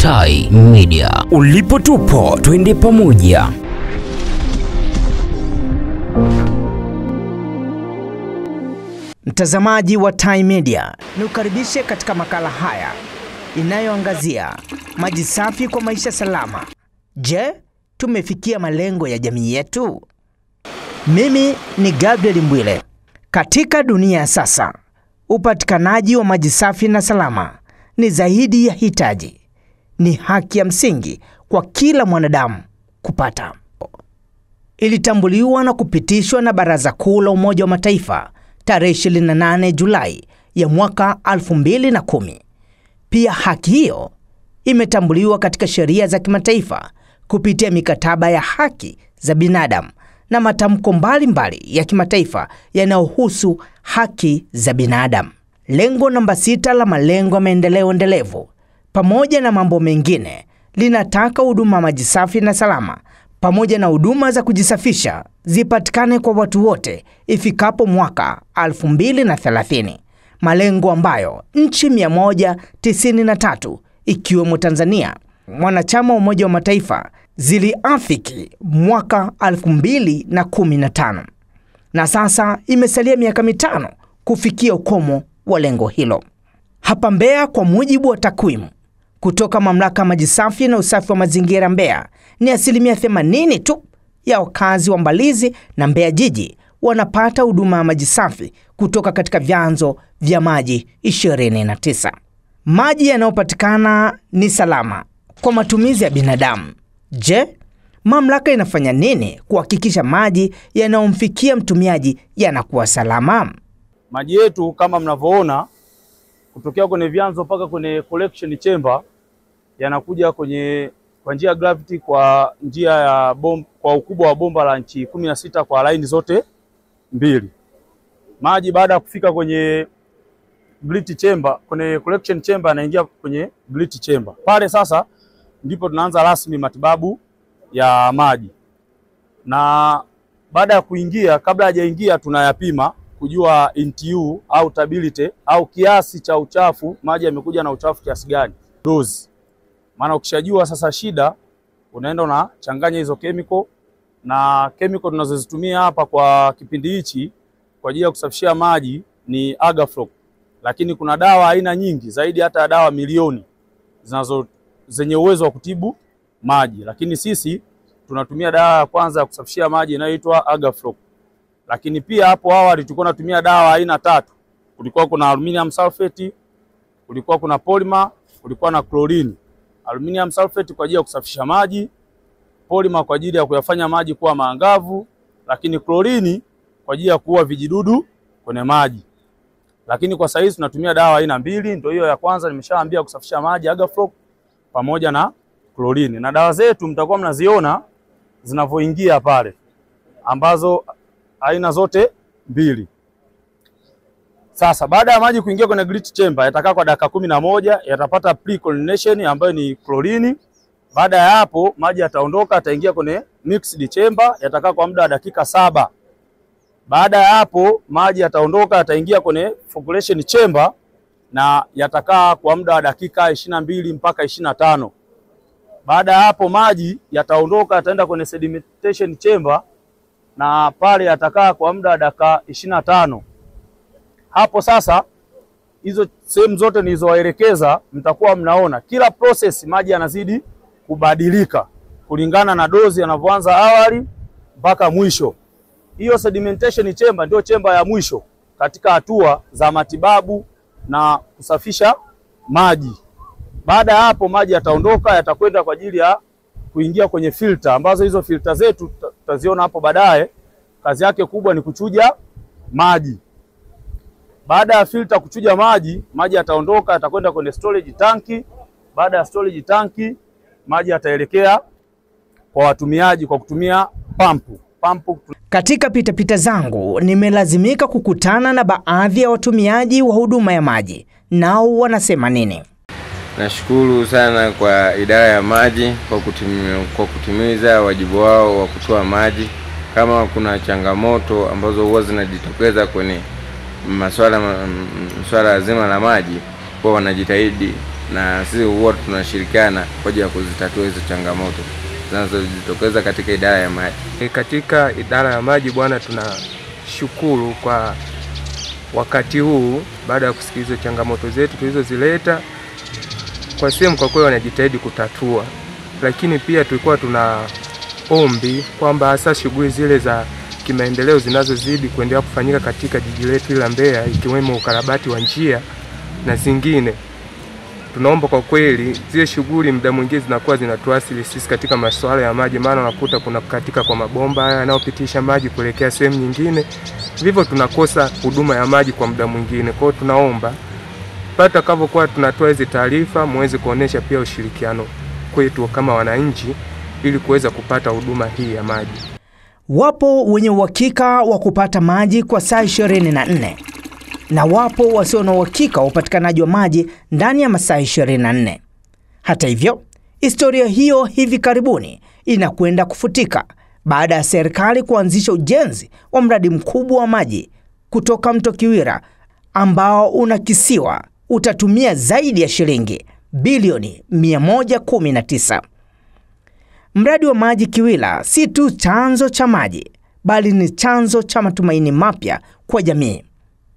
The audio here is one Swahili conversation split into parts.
Tai Media. Ulipo tupo, twende pamoja. Mtazamaji wa Tai Media, nikukaribishe katika makala haya inayoangazia maji safi kwa maisha salama. Je, tumefikia malengo ya jamii yetu? Mimi ni Gabriel Mbwile. Katika dunia ya sasa, upatikanaji wa maji safi na salama ni zaidi ya hitaji. Ni haki ya msingi kwa kila mwanadamu kupata. Ilitambuliwa na kupitishwa na Baraza Kuu la Umoja wa Mataifa tarehe 28 Julai ya mwaka 2010. Pia haki hiyo imetambuliwa katika sheria za kimataifa kupitia mikataba ya haki za binadamu na matamko mbalimbali ya kimataifa yanayohusu haki za binadamu. Lengo namba 6 la malengo ya maendeleo endelevu, pamoja na mambo mengine, linataka huduma maji safi na salama pamoja na huduma za kujisafisha zipatikane kwa watu wote ifikapo mwaka 2030. Malengo ambayo nchi 193 ikiwemo Tanzania, mwanachama wa Umoja wa Mataifa, ziliafiki mwaka 2015. Na sasa imesalia miaka 5 kufikia ukomo wa lengo hilo. Hapa Mbeya, kwa mujibu wa takwimu kutoka Mamlaka ya Maji Safi na Usafi wa Mazingira Mbeya, ni 80% tu ya wakazi wa Mbalizi na Mbeya jiji wanapata huduma ya maji safi kutoka katika vyanzo vya maji 29. Maji yanayopatikana ni salama kwa matumizi ya binadamu. Je, mamlaka inafanya nini kuhakikisha maji yanayomfikia mtumiaji yanakuwa salama? Maji yetu kama mnavyoona, kutokea kwenye vyanzo mpaka kwenye collection chamber yanakuja kwa njia ya gravity, kwa njia ya kwa ukubwa wa bomba la inchi 16 kwa line zote mbili. Maji baada ya kufika kwenye bleach chamber, kwenye collection chamber, yanaingia kwenye bleach chamber. Pale sasa ndipo tunaanza rasmi matibabu ya maji. Na baada ya kuingia, kabla hajaingia tunayapima kujua NTU au stability au kiasi cha uchafu, maji yamekuja na uchafu kiasi gani, dozi. Maana ukishajua sasa shida, unaenda unachanganya hizo chemical, na chemical tunazozitumia hapa kwa kipindi hichi kwa ajili ya kusafishia maji ni Agaflow. Lakini kuna dawa aina nyingi zaidi, hata dawa milioni zenye uwezo wa kutibu maji, lakini sisi tunatumia dawa ya kwanza ya kusafishia maji inayoitwa Agaflow. Lakini pia hapo awali tulikuwa tunatumia dawa aina 3. Kulikuwa kuna aluminium sulfate, kulikuwa kuna polymer, kulikuwa na chlorine. Aluminium sulfate kwa ajili ya kusafisha maji, polymer kwa ajili ya kuyafanya maji kuwa maangavu, lakini chlorine kwa ajili ya kuua vijidudu kwenye maji. Lakini kwa sasa tunatumia dawa aina 2, ndio hiyo ya kwanza nimeshaambia kusafisha maji, Agaflow pamoja na chlorine. Na dawa zetu mtakuwa mnaziona zinavyoingia pale, ambazo aina zote 2. Sasa baada ya maji kuingia kwenye bleach chamber, yatakaa kwa dakika 11, yatapata pre-chlorination ambayo ni chlorine. Baada ya hapo maji yataondoka, yataingia kwenye mixed chamber, yatakaa kwa muda wa dakika 7. Baada ya hapo maji yataondoka, yataingia kwenye flocculation chamber na yatakaa kwa muda wa dakika 22 mpaka 25. Baada ya hapo maji yataondoka, yataenda kwenye sedimentation chamber na pale yatakaa kwa muda wa dakika 25. Hapo sasa hizo sehemu zote nilizowaelekeza mtakuwa mnaona kila process maji yanazidi kubadilika kulingana na dozi yanavyoanza awali mpaka mwisho. Hiyo sedimentation chamber ndio chamber ya mwisho katika hatua za matibabu na kusafisha maji. Baada ya hapo maji yataondoka, yatakwenda kwa ajili ya kuingia kwenye filter, ambazo hizo filter zetu tutaziona hapo baadaye. Kazi yake kubwa ni kuchuja maji. Baada ya filter kuchuja maji, maji yataondoka, yatakwenda kwenye storage tanki. Baada ya storage tanki, maji yataelekea kwa watumiaji kwa kutumia pampu. Katika pitapita zangu nimelazimika kukutana na baadhi ya watumiaji wa huduma ya maji. Nao wanasema nini? Nashukuru sana kwa idara ya maji kwa kutimiza wajibu wao wa kutoa maji. Kama kuna changamoto ambazo huwa zinajitokeza kwenye masuala zima la maji, kwa wanajitahidi na sisi huwa tunashirikiana kwa ajili ya kuzitatua hizo changamoto zinazojitokeza katika idara ya maji. Katika idara ya maji bwana, tunashukuru kwa wakati huu baada ya kusikiliza changamoto zetu tulizozileta. Kwa sehemu kwa kweli wanajitahidi kutatua, lakini pia tulikuwa tuna ombi kwamba hasa shughuli zile za kimaendeleo zinazozidi kuendelea kufanyika katika jiji letu la Mbeya, ikiwemo ukarabati wa njia na zingine, tunaomba kwa kweli zile shughuli muda mwingine zinakuwa zinatuasili sisi katika masuala ya maji, maana unakuta kuna kukatika kwa mabomba haya yanayopitisha maji kuelekea sehemu nyingine, hivyo tunakosa huduma ya maji kwa muda mwingine. Kwa hiyo tunaomba pata kavyokuwa tunatoa hizi taarifa muweze kuonesha pia ushirikiano kwetu kama wananchi ili kuweza kupata huduma hii ya maji. Wapo wenye uhakika wa kupata maji kwa saa 24 na wapo wasio na uhakika wa upatikanaji wa maji ndani ya masaa 24. Hata hivyo, historia hiyo hivi karibuni inakwenda kufutika baada ya serikali kuanzisha ujenzi wa mradi mkubwa wa maji kutoka mto Kiwira ambao unakisiwa utatumia zaidi ya shilingi bilioni 119. Mradi wa maji Kiwira si tu chanzo cha maji, bali ni chanzo cha matumaini mapya kwa jamii.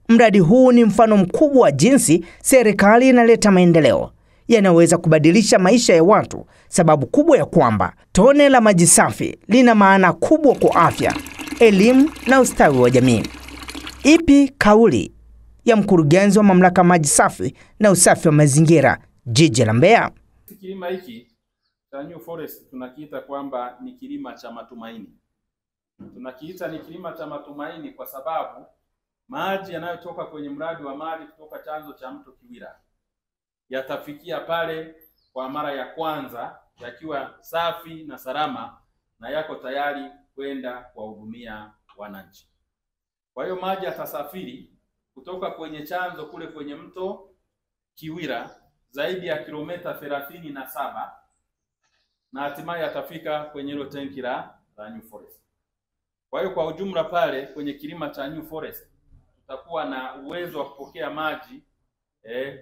Mradi huu ni mfano mkubwa wa jinsi serikali inaleta maendeleo yanaweza kubadilisha maisha ya watu, sababu kubwa ya kwamba tone la maji safi lina maana kubwa kwa afya, elimu na ustawi wa jamii. Ipi kauli ya mkurugenzi wa mamlaka maji safi na usafi wa mazingira jiji la Mbeya? Kilima hiki cha New Forest tunakiita kwamba ni kilima cha matumaini. Tunakiita ni kilima cha matumaini kwa sababu maji yanayotoka kwenye mradi wa maji kutoka chanzo cha mto Kiwira yatafikia pale kwa mara ya kwanza yakiwa safi na salama na yako tayari kwenda kuwahudumia wananchi. Kwa hiyo maji yatasafiri kutoka kwenye chanzo kule kwenye mto Kiwira zaidi ya kilomita 37 na hatimaye yatafika kwenye hilo tenki la New Forest. Kwa hiyo kwa ujumla pale kwenye kilima cha New Forest tutakuwa na uwezo wa kupokea maji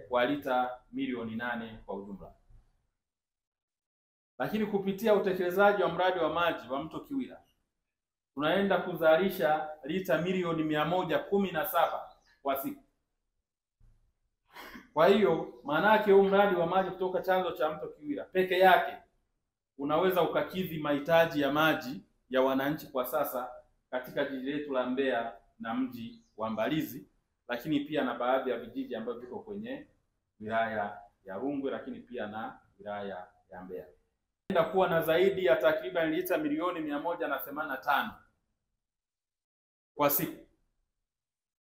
kwa lita milioni 8 kwa ujumla. Lakini kupitia utekelezaji wa mradi wa maji wa mto Kiwira tunaenda kuzalisha lita milioni 117 kwa siku. Kwa hiyo maana yake huu mradi wa maji kutoka chanzo cha mto Kiwira peke yake unaweza ukakidhi mahitaji ya maji ya wananchi kwa sasa katika jiji letu la Mbeya na mji wa Mbalizi, lakini pia na baadhi ya vijiji ambavyo viko kwenye wilaya ya Rungwe, lakini pia na wilaya ya Mbeya. Enda kuwa na zaidi ya takriban lita milioni 185 kwa siku,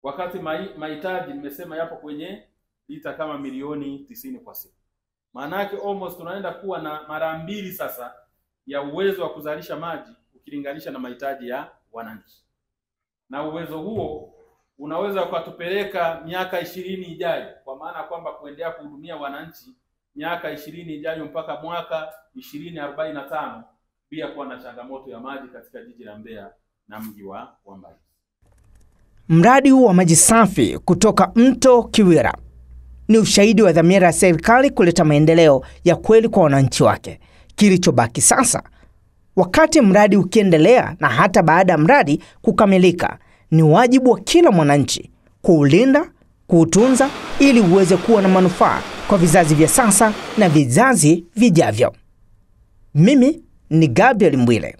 wakati mahitaji nimesema yapo kwenye lita kama milioni 90 kwa siku. Maana yake almost tunaenda kuwa na mara mbili sasa ya uwezo wa kuzalisha maji ukilinganisha na mahitaji ya wananchi. Na uwezo huo unaweza ukatupeleka miaka 20 ijayo, kwa maana kwamba kuendelea kuhudumia wananchi miaka 20 ijayo mpaka mwaka 2045 bila kuwa na changamoto ya maji katika jiji la Mbeya na mji wa Mbalizi. Mradi wa maji safi kutoka mto Kiwira ni ushahidi wa dhamira ya serikali kuleta maendeleo ya kweli kwa wananchi wake. Kilichobaki sasa, wakati mradi ukiendelea na hata baada ya mradi kukamilika, ni wajibu wa kila mwananchi kuulinda, kuutunza ili uweze kuwa na manufaa kwa vizazi vya sasa na vizazi vijavyo. Mimi ni Gabriel Mbwile.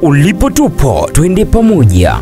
Ulipo tupo, twende pamoja.